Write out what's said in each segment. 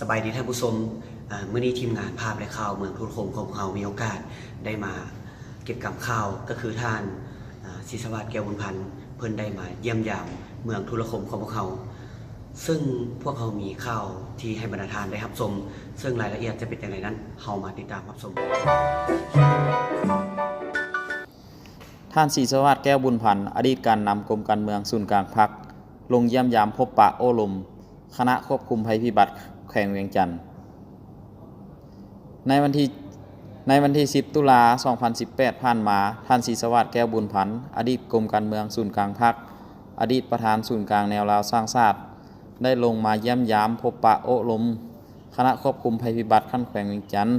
สบายดีท่านผู้ชมเมื่อนี้ทีมงานภาพและข่าวเมืองทุรคมของเรามีโอกาสได้มาเก็บกับข่าวก็คือท่านศิษวัตรแก้วบุญพันธ์เพิ่นได้มาเยี่ยมยามเมืองทุรคมของพวกเขาซึ่งพวกเขามีข่าวที่ให้บรรดาทานได้รับชมซึ่งรายละเอียดจะเป็นอย่างไรนั้นเรามาติดตามรับชมท่านศิษวัตรแก้วบุญพันธ์อดีตการนำกรมการเมืองศูนย์กลางพรรคลงเยี่ยมยามพบปะโอ้ลมคณะควบคุมภัยพิบัติแขวงเวียงจันทร์ในวันที่10 ตุลา 2018 ผ่านมาท่านศิษวัตรแก้วบุญพันธ์อดีตกรมการเมืองศูนย์กลางพรรคอดีตประธานศูนย์กลางแนวราวสร้างชาติได้ลงมาเยี่ยมยามพบปะโอ้ลมคณะควบคุมภัยพิบัติขั้นแขวงเวียงจันทร์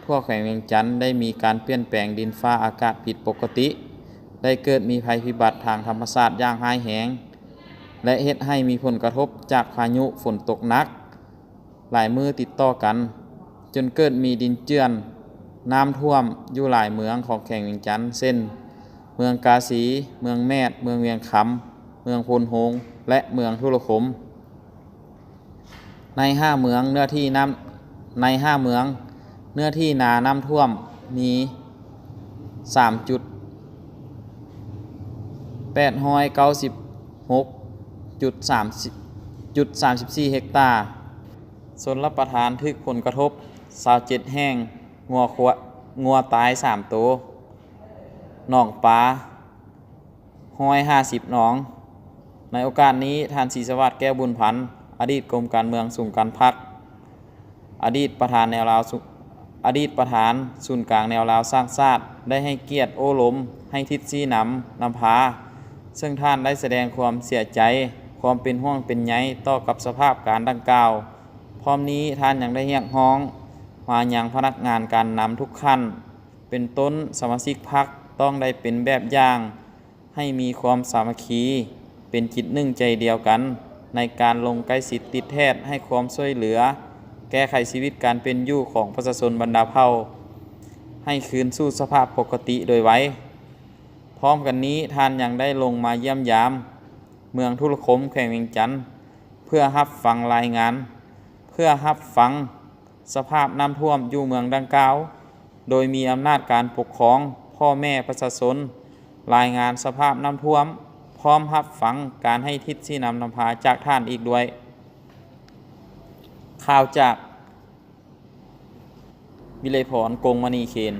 ทั่วแขวงเวียงจันทร์ได้มีการเปลี่ยนแปลงดินฟ้าอากาศผิดปกติได้เกิดมีภัยพิบัติทางธรรมชาติอย่างร้ายแรงและเฮ็ดให้มีผลกระทบจากพายุฝนตกหนักหลายมื้อติดต่อกันจนเกิดมีดินเจือนน้ำท่วมอยู่หลายเมืองของแขวงเวียงจันทร์เช่นเมืองกาสีเมืองแมดเมืองเวียงคำเมืองพลโฮงและเมืองทุรคมใน5เมืองเนื้อที่นาน้ำท่วมมี3.896.34 เฮกตาร์ส่วนรับประทานถึกผลกระทบ27แห้งงัวตาย3ตัวหนองปลา150หนองในโอกาสนี้ท่านศิษวัตรแก้วบุญพันธ์อดีตกรมการเมืองศูนย์การพรรคอดีตประธานศูนย์กลางแนวราวสร้างชาติได้ให้เกียรติโอ้ลมให้ทิศชี้นำพาซึ่งท่านได้แสดงความเสียใจความเป็นห่วงเป็นใยต่อกับสภาพการดังกล่าวพร้อมนี้ท่านยังได้เรียกร้องมายังพนักงานการนำทุกขั้นเป็นต้นสมาชิกพรรคต้องได้เป็นแบบอย่างให้มีความสามัคคีเป็นจิตหนึ่งใจเดียวกันในการลงใกล้ชิดติดแทศให้ความช่วยเหลือแก้ไขชีวิตการเป็นอยู่ของประชาชนบรรดาเผ่าให้คืนสู่สภาพปกติโดยไวพร้อมกันนี้ท่านยังได้ลงมาเยี่ยมยามเมืองทุรคมแขวงเวียงจันทร์เพื่อรับฟังรายงานสภาพน้ำท่วมอยู่เมืองดังกล่าวโดยมีอำนาจการปกครองพ่อแม่ประชาชนรายงานสภาพน้ำท่วมพร้อมรับฟังการให้ทิศชี้นำพาจากท่านอีกด้วยข่าวจากวิไลพรกงมณีเคน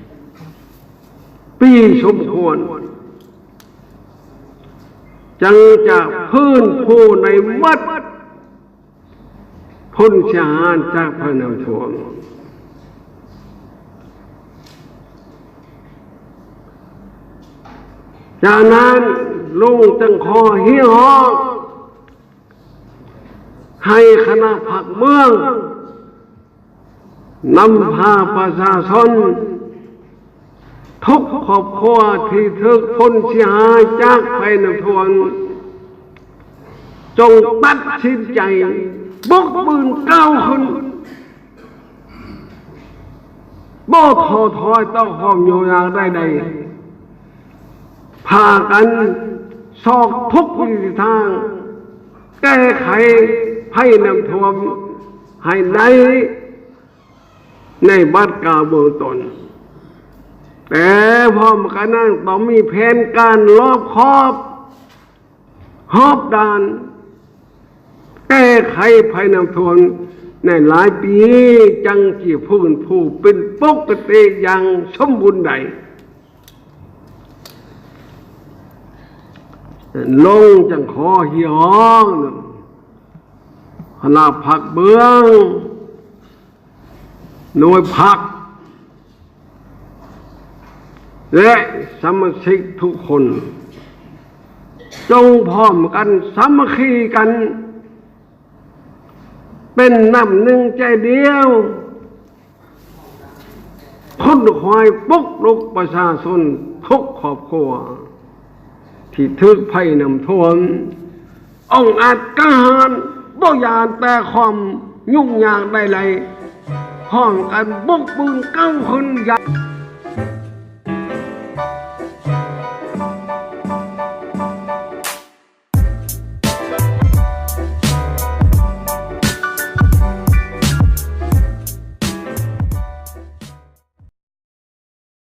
ปีสมควรจังจากพื้นผู้ในวัดพ้นชาญจากพระนามท่วมจากนั้นลุงจังคอเฮี้ยฮอกให้คณะผักเมืองนำพาประชาชนทุกครอบครัวที่ถูกพ้นเสียหายจากภัยน้ำท่วมจงตัดสินใจบุกปืนก้าวขึ้นบ่ท้อถอยต้องหอมอยู่อย่างใดพากันสอกทุกวิถีทางแก้ไขภัยน้ำท่วมให้ได้ในบ้านกาเบื้องต้นแต่พร้อมกันนั้นต้องมีแผนการรอบคอบด้านแก้ไขภัยน้ำท่วมในหลายปีจังจีพื้นผู้เป็นปกติอย่างสมบูรณ์ใดลงจังขอเหี่ยวคณะผักเบื้องหน่วยผักและสมาชิกทุกคนจงพร้อมกันสามัคคีกันเป็นน้ำหนึ่งใจเดียวคนคอยปลุกลุกประชาชนทุกครอบครัวที่ถูกภัยน้ำท่วมองอาจกล้าหาญบ่ยานแต่ความยุ่งยากใดๆพร้อมกันบุกปืนก้าวขึ้นอย่าง